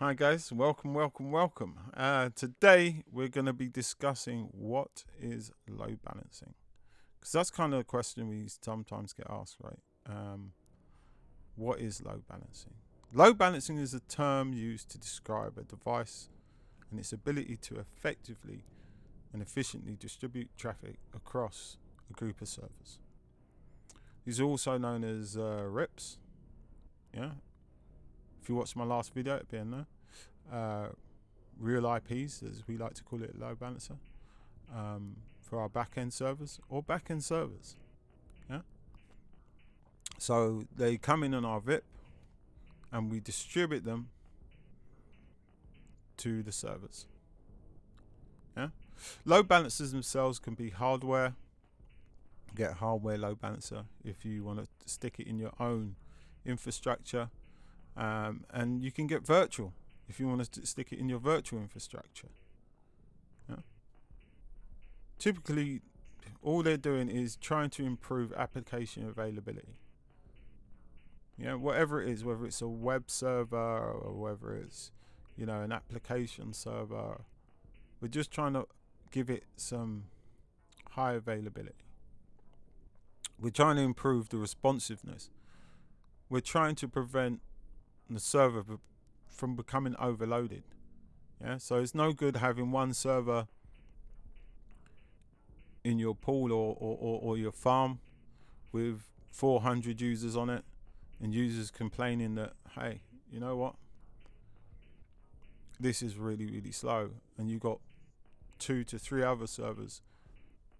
Hi guys, welcome. Today we're going to be discussing what is load balancing, because that's kind of a question we sometimes get asked, right? What is load balancing? Load balancing is a term used to describe a device and its ability to effectively and efficiently distribute traffic across a group of servers. These are also known as RIPs. Yeah, if you watched my last video, it'd be in there. Real IPs, as we like to call it, load balancer, for our back-end servers or back-end servers. Yeah. So they come in on our VIP, and we distribute them to the servers. Yeah. Load balancers themselves can be hardware. Get a hardware load balancer if you want to stick it in your own infrastructure, and you can get virtual if you want to stick it in your virtual infrastructure. Yeah. Typically, all they're doing is trying to improve application availability. Whatever it is, whether it's a web server or whether it's, an application server, we're just trying to give it some high availability. We're trying to improve the responsiveness. We're trying to prevent the server from becoming overloaded. Yeah, so it's no good having one server in your pool or your farm with 400 users on it, and users complaining that, hey, you know what, this is really slow, and you got 2 to 3 other servers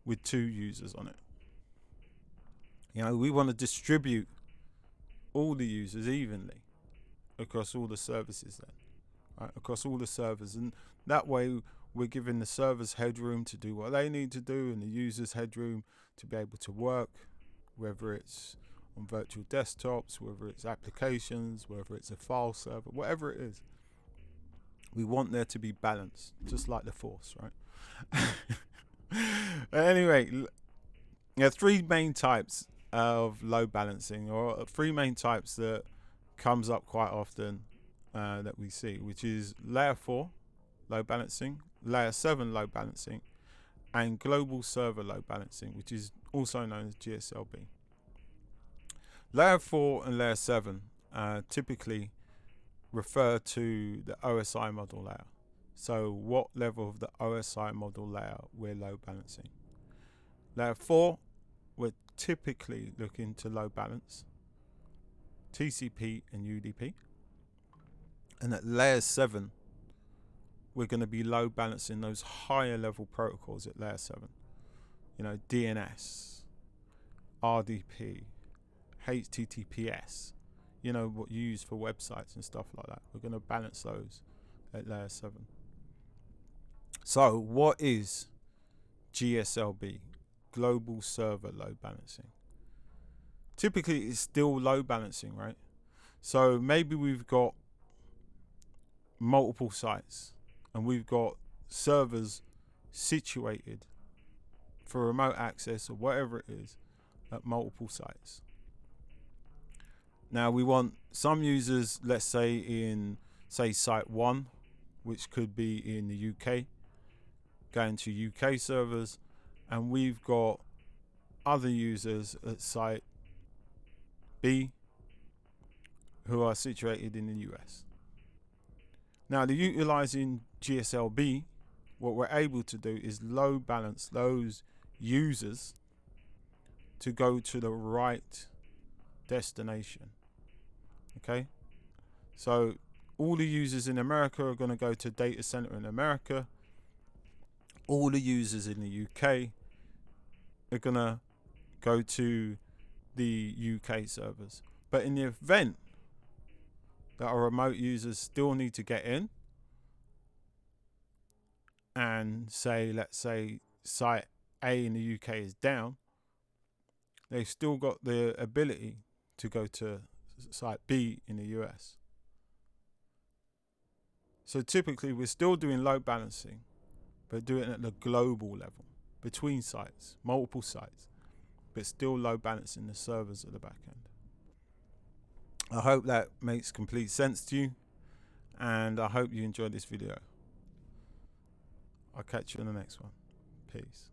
with 2 users on it. We want to distribute all the users evenly across all the services then, right? Across all the servers, and that way we're giving the servers headroom to do what they need to do and the users headroom to be able to work, whether it's on virtual desktops, whether it's applications, whether it's a file server, whatever it is. We want there to be balance, just like the force, right? Anyway, there are 3 main types of load balancing, or 3 main types that comes up quite often that we see, which is layer 4 load balancing, layer 7 load balancing, and global server load balancing, which is also known as GSLB. Layer 4 and layer 7 typically refer to the OSI model layer. So what level of the OSI model layer we're load balancing. Layer 4, we're typically looking to load balance TCP and UDP. And at layer 7, we're going to be load balancing those higher level protocols at layer 7. DNS, RDP, HTTPS, what you use for websites and stuff like that. We're going to balance those at layer 7. So what is GSLB, global server load balancing? Typically it's still load balancing, right? So maybe we've got multiple sites and we've got servers situated for remote access or whatever it is at multiple sites. Now we want some users, let's say in site 1, which could be in the UK, going to UK servers, and we've got other users at site B who are situated in the US. Now, the utilizing GSLB, what we're able to do is load balance those users to go to the right destination. Okay, so all the users in America are going to go to data center in America. All the users in the UK are going to go to the UK servers. But in the event that our remote users still need to get in, and let's say site A in the UK is down, they've still got the ability to go to site B in the US. So typically we're still doing load balancing, but doing it at the global level, between sites, multiple sites, but still load balancing the servers at the back end. I hope that makes complete sense to you. and I hope you enjoyed this video. I'll catch you in the next one. Peace.